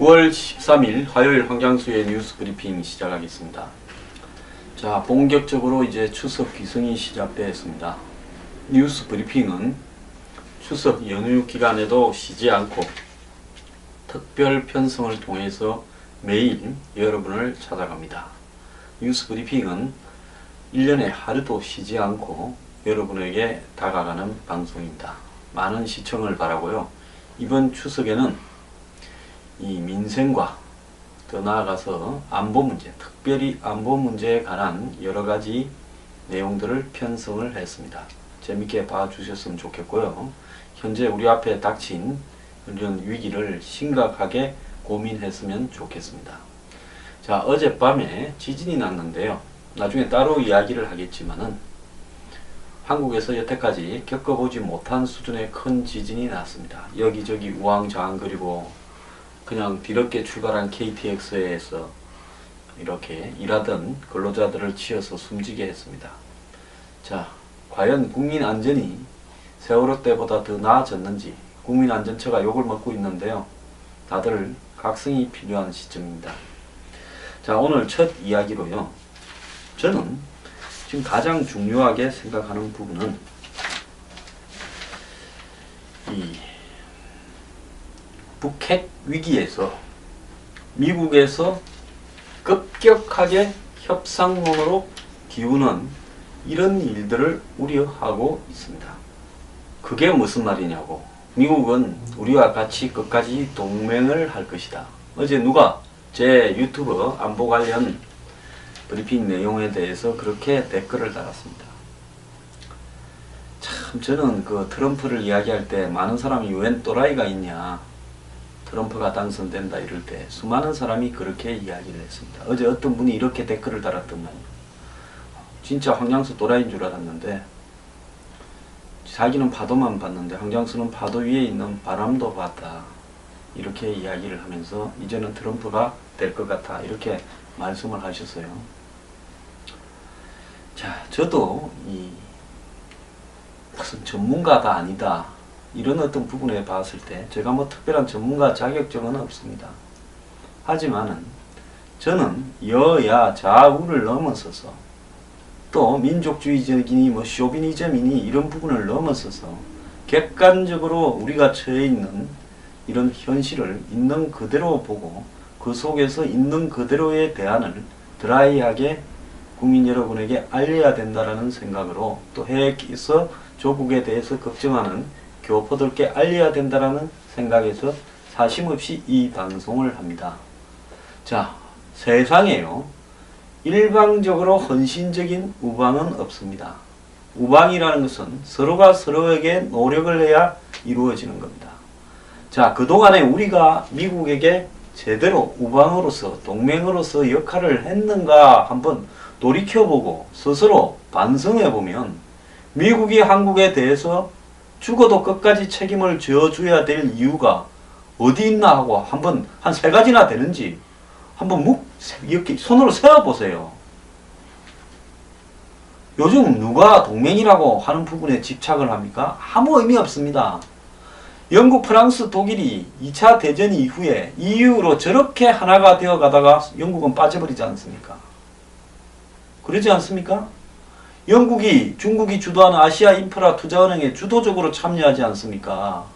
9월 13일 화요일 황장수의 뉴스 브리핑 시작하겠습니다. 자, 본격적으로 이제 추석 귀성이 시작되었습니다. 뉴스 브리핑은 추석 연휴 기간에도 쉬지 않고 특별 편성을 통해서 매일 여러분을 찾아갑니다. 뉴스 브리핑은 1년에 하루도 쉬지 않고 여러분에게 다가가는 방송입니다. 많은 시청을 바라고요. 이번 추석에는 이 민생과 더 나아가서 안보 문제, 특별히 안보 문제에 관한 여러가지 내용들을 편성을 했습니다. 재밌게 봐주셨으면 좋겠고요. 현재 우리 앞에 닥친 이런 위기를 심각하게 고민했으면 좋겠습니다. 자, 어젯밤에 지진이 났는데요. 나중에 따로 이야기를 하겠지만은 한국에서 여태까지 겪어보지 못한 수준의 큰 지진이 났습니다. 여기저기 우왕좌왕거리고 그냥 뒤늦게 출발한 KTX에서 이렇게 일하던 근로자들을 치어서 숨지게 했습니다. 자, 과연 국민 안전이 세월호 때보다 더 나아졌는지 국민안전처가 욕을 먹고 있는데요. 다들 각성이 필요한 시점입니다. 자, 오늘 첫 이야기로요. 저는 지금 가장 중요하게 생각하는 부분은 이 북핵 위기에서 미국에서 급격하게 협상론으로 기우는 이런 일들을 우려하고 있습니다. 그게 무슨 말이냐고. 미국은 우리와 같이 끝까지 동맹을 할 것이다. 어제 누가 제 유튜브 안보 관련 브리핑 내용에 대해서 그렇게 댓글을 달았습니다. 참, 저는 그 트럼프를 이야기할 때 많은 사람이 웬 또라이가 있냐, 트럼프가 당선된다 이럴 때 수많은 사람이 그렇게 이야기를 했습니다. 어제 어떤 분이 이렇게 댓글을 달았더만 진짜 황장수 또라이인 줄 알았는데 자기는 파도만 봤는데 황장수는 파도 위에 있는 바람도 봤다, 이렇게 이야기를 하면서 이제는 트럼프가 될 것 같아 이렇게 말씀을 하셨어요. 자, 저도 무슨 전문가가 아니다 이런 어떤 부분에 봤을 때 제가 뭐 특별한 전문가 자격증은 없습니다. 하지만은 저는 여야 좌우를 넘어서서 또 민족주의적이니 뭐 쇼비니즘이니 이런 부분을 넘어서서 객관적으로 우리가 처해 있는 이런 현실을 있는 그대로 보고 그 속에서 있는 그대로의 대안을 드라이하게 국민 여러분에게 알려야 된다라는 생각으로 또 해외에서 조국에 대해서 걱정하는 교포들께 알려야 된다라는 생각에서 사심없이 이 방송을 합니다. 자, 세상에요, 일방적으로 헌신적인 우방은 없습니다. 우방이라는 것은 서로가 서로에게 노력을 해야 이루어지는 겁니다. 자, 그동안에 우리가 미국에게 제대로 우방으로서 동맹으로서 역할을 했는가 한번 돌이켜보고 스스로 반성해보면 미국이 한국에 대해서 죽어도 끝까지 책임을 져줘야 될 이유가 어디 있나 하고 한번 한 3가지나 되는지 한번 이렇게 손으로 세어보세요. 요즘 누가 동맹이라고 하는 부분에 집착을 합니까? 아무 의미 없습니다. 영국, 프랑스, 독일이 2차 대전 이후에 EU로 저렇게 하나가 되어 가다가 영국은 빠져버리지 않습니까? 그러지 않습니까? 영국이, 중국이 주도하는 아시아 인프라 투자은행에 주도적으로 참여하지 않습니까?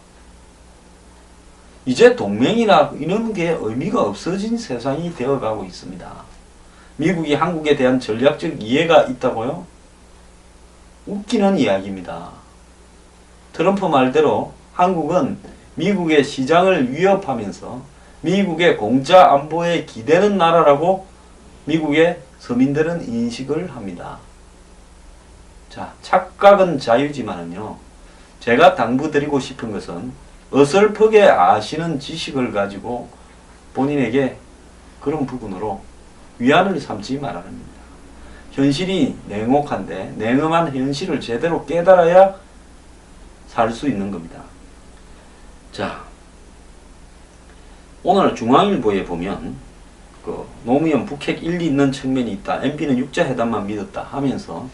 이제 동맹이나 이런 게 의미가 없어진 세상이 되어가고 있습니다. 미국이 한국에 대한 전략적 이해가 있다고요? 웃기는 이야기입니다. 트럼프 말대로 한국은 미국의 시장을 위협하면서 미국의 공짜 안보에 기대는 나라라고 미국의 서민들은 인식을 합니다. 자, 착각은 자유지만은요, 제가 당부드리고 싶은 것은 어설프게 아시는 지식을 가지고 본인에게 그런 부분으로 위안을 삼지 말아야 합니다. 현실이 냉혹한데 냉엄한 현실을 제대로 깨달아야 살 수 있는 겁니다. 자, 오늘 중앙일보에 보면 노무현 북핵 일리 있는 측면이 있다, MB는 육자회담만 믿었다 하면서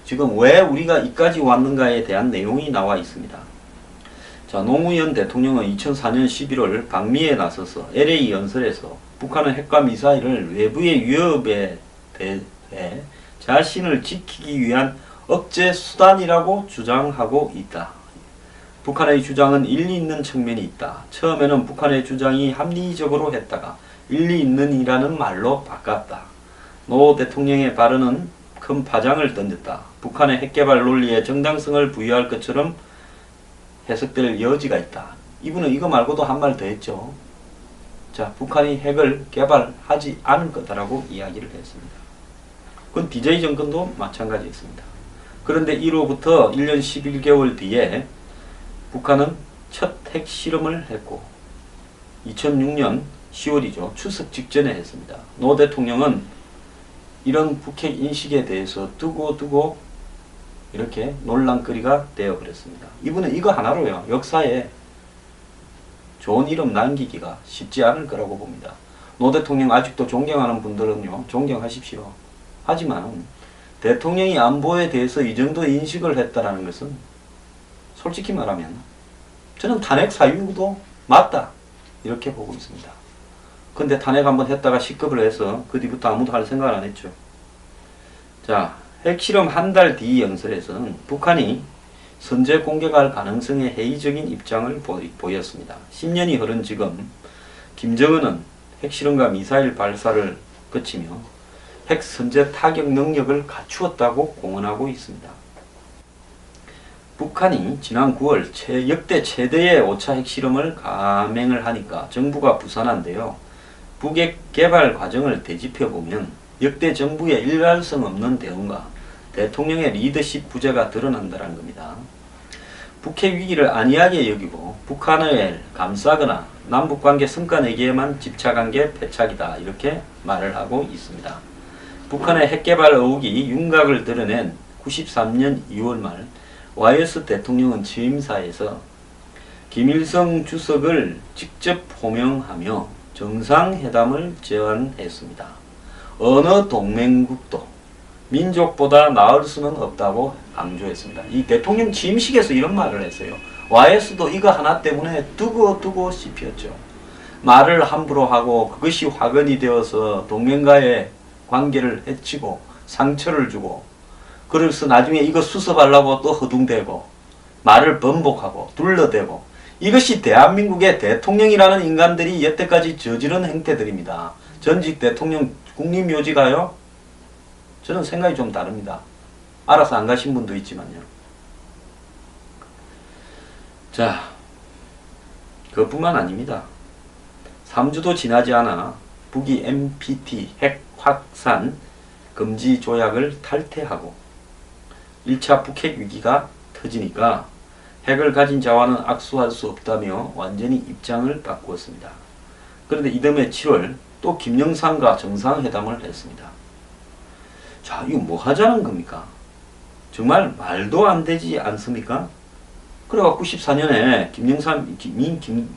지금 왜 우리가 이까지 왔는가에 대한 내용이 나와 있습니다. 자, 노무현 대통령은 2004년 11월 방미에 나서서 LA 연설에서 북한은 핵과 미사일을 외부의 위협에 대해 자신을 지키기 위한 억제 수단이라고 주장하고 있다. 북한의 주장은 일리 있는 측면이 있다. 처음에는 북한의 주장이 합리적으로 했다가 일리 있는 이라는 말로 바꿨다. 노 대통령의 발언은 큰 파장을 던졌다. 북한의 핵개발 논리에 정당성을 부여할 것처럼 해석될 여지가 있다. 이분은 이거 말고도 한 말 더 했죠. 자, 북한이 핵을 개발하지 않을 거다라고 이야기를 했습니다. 그건 DJ 정권도 마찬가지였습니다. 그런데 이로부터 1년 11개월 뒤에 북한은 첫 핵실험을 했고 2006년 10월이죠. 추석 직전에 했습니다. 노 대통령은 이런 북핵 인식에 대해서 두고 이렇게 논란거리가 되어버렸습니다. 이분은 이거 하나로요. 역사에 좋은 이름 남기기가 쉽지 않을 거라고 봅니다. 노 대통령 아직도 존경하는 분들은요. 존경하십시오. 하지만 대통령이 안보에 대해서 이 정도 인식을 했다는 것은 솔직히 말하면 저는 탄핵 사유도 맞다 이렇게 보고 있습니다. 근데 탄핵 한번 했다가 식겁을 해서 그 뒤부터 아무도 할 생각을 안 했죠. 자, 핵실험 한 달 뒤 연설에서는 북한이 선제 공격할 가능성에 회의적인 입장을 보였습니다. 10년이 흐른 지금 김정은은 핵실험과 미사일 발사를 거치며 핵 선제 타격 능력을 갖추었다고 공언하고 있습니다. 북한이 지난 9월 역대 최대의 5차 핵실험을 감행을 하니까 정부가 부산한데요. 북핵 개발 과정을 되짚어보면 역대 정부의 일관성 없는 대응과 대통령의 리더십 부재가 드러난다는 겁니다. 북핵 위기를 안이하게 여기고 북한을 감싸거나 남북관계 성과 내기에만 집착한 게 패착이다 이렇게 말을 하고 있습니다. 북한의 핵개발 의혹이 윤곽을 드러낸 93년 2월 말 YS 대통령은 취임사에서 김일성 주석을 직접 호명하며 정상회담을 제안했습니다. 어느 동맹국도 민족보다 나을 수는 없다고 강조했습니다. 이 대통령 취임식에서 이런 말을 했어요. YS도 이거 하나 때문에 두고 씹혔죠. 말을 함부로 하고 그것이 화근이 되어서 동맹과의 관계를 해치고 상처를 주고 그래서 나중에 이거 수습하려고 또 허둥대고 말을 번복하고 둘러대고 이것이 대한민국의 대통령이라는 인간들이 여태까지 저지른 행태들입니다. 전직 대통령 국립묘지가요? 저는 생각이 좀 다릅니다. 알아서 안 가신 분도 있지만요. 자, 그것뿐만 아닙니다. 3주도 지나지 않아 북이 NPT 핵 확산 금지 조약을 탈퇴하고 1차 북핵 위기가 터지니까 핵을 가진 자와는 악수할 수 없다며 완전히 입장을 바꾸었습니다. 그런데 이듬해 7월 또 김영삼과 정상회담을 했습니다. 자, 이거 뭐 하자는 겁니까? 정말 말도 안 되지 않습니까? 그래가 94년에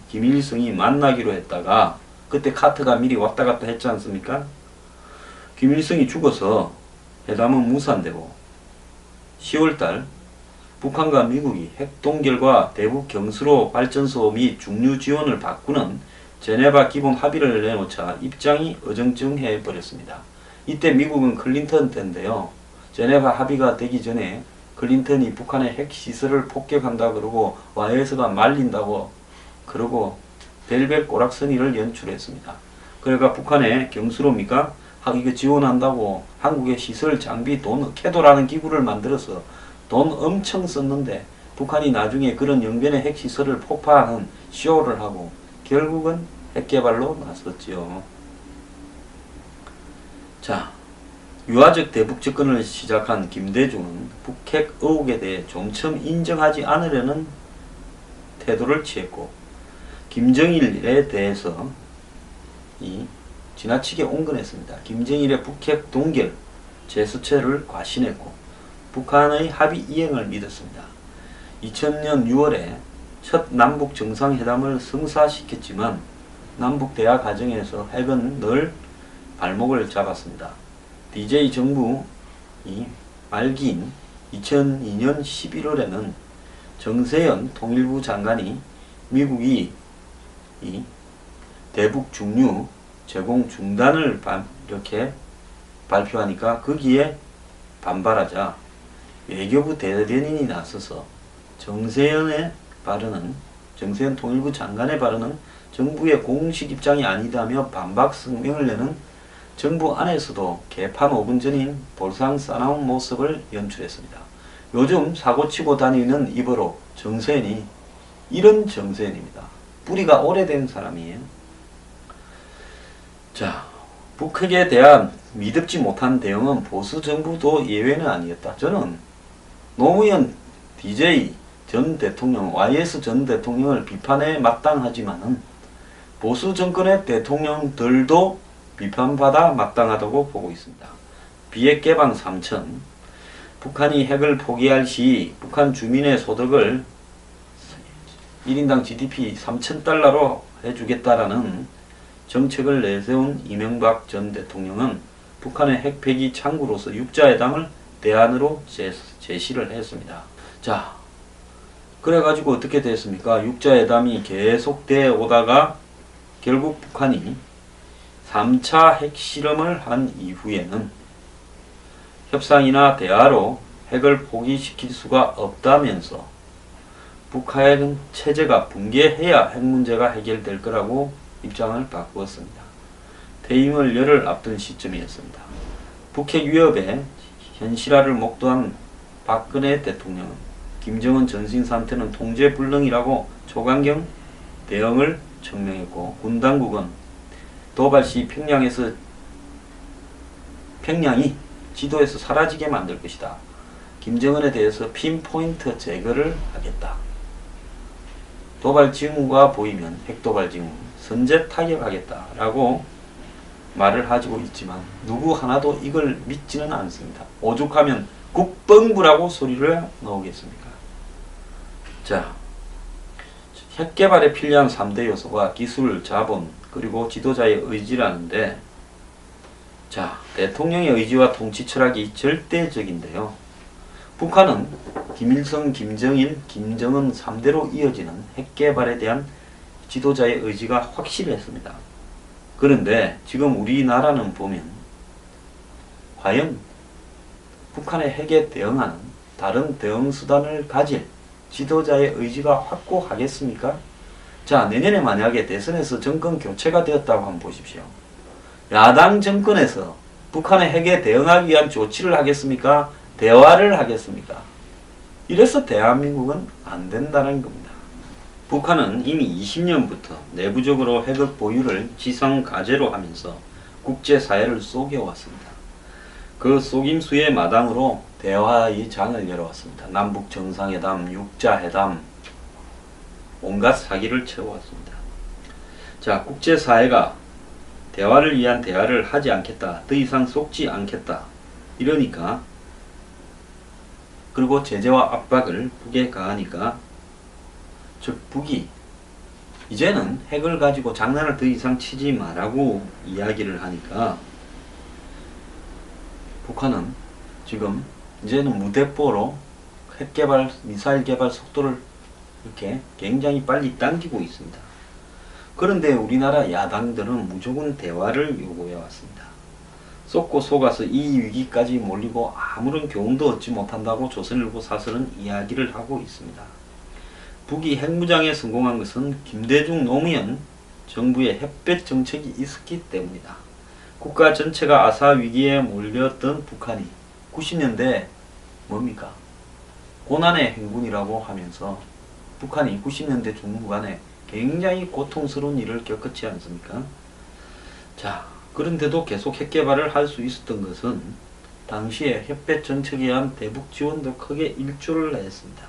김일성이 만나기로 했다가 그때 카트가 미리 왔다 갔다 했지 않습니까? 김일성이 죽어서 회담은 무산되고 10월달 북한과 미국이 핵동결과 대북 경수로 발전소 및 중류 지원을 바꾸는 제네바 기본 합의를 내놓자 입장이 어정쩡해 버렸습니다. 이때 미국은 클린턴 때인데요. 제네바 합의가 되기 전에 클린턴이 북한의 핵시설을 폭격한다 그러고 YS가 말린다고 그러고 벨벳 꼬락서니를 연출했습니다. 그러니까 북한의 경수로입니까? 이거 지원한다고 한국의 시설 장비 돈 캐도라는 기구를 만들어서 돈 엄청 썼는데 북한이 나중에 그런 영변의 핵시설을 폭파하는 쇼를 하고 결국은 핵개발로 나섰지요. 자, 유화적 대북 접근을 시작한 김대중은 북핵 의혹에 대해 좀처럼 인정하지 않으려는 태도를 취했고 김정일에 대해서 지나치게 온건했습니다. 김정일의 북핵 동결 제스처를 과신했고 북한의 합의 이행을 믿었습니다. 2000년 6월에 첫 남북 정상회담을 성사시켰지만 남북 대화 과정에서 핵은 늘 발목을 잡았습니다. DJ 정부이 말기인 2002년 11월에는 정세현 통일부 장관이 미국이 이 대북 중류 제공 중단을 이렇게 발표하니까 거기에 반발하자 외교부 대변인이 나서서 정세현 통일부 장관의 발언은 정부의 공식 입장이 아니다며 반박 성명을 내는 정부 안에서도 개판 5분 전인 볼상 싸나운 모습을 연출했습니다. 요즘 사고치고 다니는 입으로 정세현이 이런 정세현입니다. 뿌리가 오래된 사람이에요. 자, 북핵에 대한 미흡지 못한 대응은 보수 정부도 예외는 아니었다. 저는 노무현 DJ 전 대통령, YS 전 대통령을 비판에 마땅하지만은 보수 정권의 대통령들도 비판받아 마땅하다고 보고 있습니다. 비핵 개방 3천, 북한이 핵을 포기할 시 북한 주민의 소득을 1인당 GDP 3,000달러로 해주겠다라는 정책을 내세운 이명박 전 대통령은 북한의 핵 폐기 창구로서 육자회담을 대안으로 제시를 했습니다. 자, 그래가지고 어떻게 됐습니까? 육자회담이 계속되어 오다가 결국 북한이 3차 핵실험을 한 이후에는 협상이나 대화로 핵을 포기시킬 수가 없다면서 북한 체제가 붕괴해야 핵 문제가 해결될 거라고 입장을 바꾸었습니다. 퇴임을 열흘 앞둔 시점이었습니다. 북핵 위협의 현실화를 목도한 박근혜 대통령은 김정은 전신 상태는 통제불능이라고 초강경 대응을 청명했고 군 당국은 도발 시 평양이 지도에서 사라지게 만들 것이다. 김정은에 대해서 핀포인트 제거를 하겠다. 도발 징후가 보이면 핵도발 징후, 선제 타격하겠다라고 말을 하고 있지만 누구 하나도 이걸 믿지는 않습니다. 오죽하면 국방부라고 소리를 넣겠습니까? 자, 핵 개발에 필요한 3대 요소가 기술, 자본, 그리고 지도자의 의지라는데, 자, 대통령의 의지와 통치 철학이 절대적인데요. 북한은 김일성, 김정일, 김정은 3대로 이어지는 핵 개발에 대한 지도자의 의지가 확실했습니다. 그런데 지금 우리나라는 보면 과연 북한의 핵에 대응하는 다른 대응 수단을 가질 지도자의 의지가 확고하겠습니까? 자, 내년에 만약에 대선에서 정권 교체가 되었다고 한번 보십시오. 야당 정권에서 북한의 핵에 대응하기 위한 조치를 하겠습니까? 대화를 하겠습니까? 이래서 대한민국은 안 된다는 겁니다. 북한은 이미 20년부터 내부적으로 핵의 보유를 지상과제로 하면서 국제사회를 속여왔습니다. 그 속임수의 마당으로 대화의 장을 열어왔습니다. 남북 정상회담, 육자회담, 온갖 사기를 채워왔습니다. 자, 국제사회가 대화를 위한 대화를 하지 않겠다, 더 이상 속지 않겠다 이러니까, 그리고 제재와 압박을 북에 가하니까, 즉 북이 이제는 핵을 가지고 장난을 더 이상 치지 마라고 이야기를 하니까 북한은 지금 이제는 무대뽀로 핵 개발, 미사일 개발 속도를 이렇게 굉장히 빨리 당기고 있습니다. 그런데 우리나라 야당들은 무조건 대화를 요구해 왔습니다. 쏟고 속아서 이 위기까지 몰리고 아무런 교훈도 얻지 못한다고 조선일보 사설은 이야기를 하고 있습니다. 북이 핵무장에 성공한 것은 김대중 노무현 정부의 햇볕 정책이 있었기 때문이다. 국가 전체가 아사 위기에 몰렸던 북한이 90년대 뭡니까? 고난의 행군이라고 하면서 북한이 90년대 중후반에 굉장히 고통스러운 일을 겪었지 않습니까? 자, 그런데도 계속 핵 개발을 할 수 있었던 것은 당시에 햇볕 정책에 의한 대북 지원도 크게 일조를 했습니다.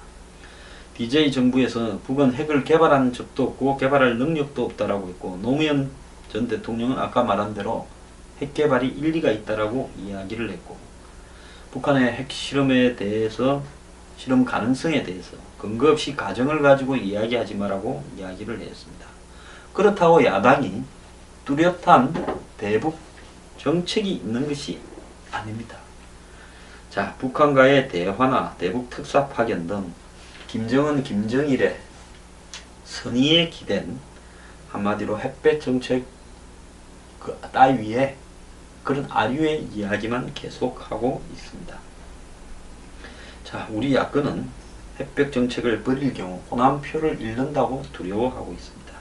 DJ 정부에서 북은 핵을 개발한 적도 없고 개발할 능력도 없다라고 했고, 노무현 전 대통령은 아까 말한 대로 핵 개발이 일리가 있다라고 이야기를 했고, 북한의 핵 실험에 대해서, 실험 가능성에 대해서 근거 없이 가정을 가지고 이야기하지 말라고 이야기를 했습니다. 그렇다고 야당이 뚜렷한 대북 정책이 있는 것이 아닙니다. 자, 북한과의 대화나 대북 특사 파견 등 김정은, 김정일의 선의에 기댄 한마디로 햇볕 정책 그 따위에 그런 아류의 이야기만 계속하고 있습니다. 자, 우리 야권은 햇볕 정책을 벌일 경우 호남표를 잃는다고 두려워하고 있습니다.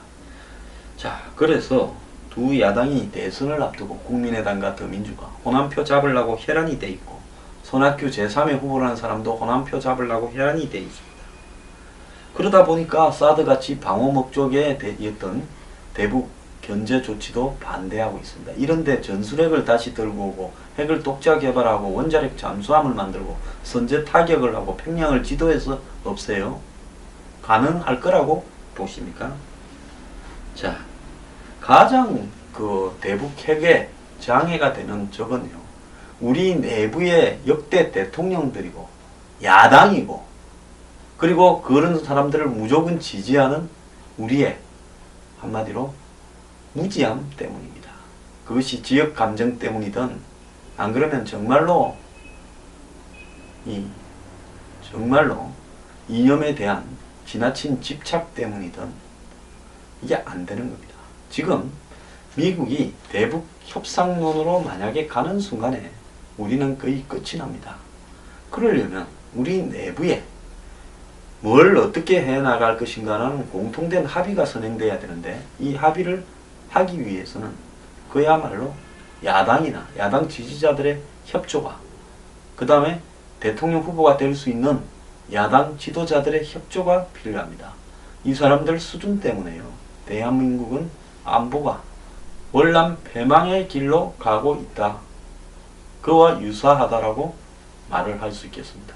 자, 그래서 두 야당이 대선을 앞두고 국민의당과 더민주가 호남표 잡으려고 혈안이 돼 있고 손학규 제3의 후보라는 사람도 호남표 잡으려고 혈안이 돼 있습니다. 그러다 보니까 사드같이 방어 목적에 있던 대북 견제 조치도 반대하고 있습니다. 이런데 전술핵을 다시 들고 오고 핵을 독자 개발하고 원자력 잠수함을 만들고 선제 타격을 하고 평양을 지도해서 없애요. 가능할 거라고 보십니까? 자, 가장 그 대북 핵에 장애가 되는 적은요, 우리 내부의 역대 대통령들이고 야당이고 그리고 그런 사람들을 무조건 지지하는 우리의 한마디로 무지함 때문입니다. 그것이 지역 감정 때문이든 안 그러면 정말로 이념에 대한 지나친 집착 때문이든 이게 안 되는 겁니다. 지금 미국이 대북 협상론으로 만약에 가는 순간에 우리는 거의 끝이 납니다. 그러려면 우리 내부에 뭘 어떻게 해나갈 것인가는 공통된 합의가 선행돼야 되는데 이 합의를 하기 위해서는 그야말로 야당이나 야당 지지자들의 협조가 그 다음에 대통령 후보가 될 수 있는 야당 지도자들의 협조가 필요합니다. 이 사람들 수준 때문에요. 대한민국은 안보가 월남 패망의 길로 가고 있다. 그와 유사하다라고 말을 할 수 있겠습니다.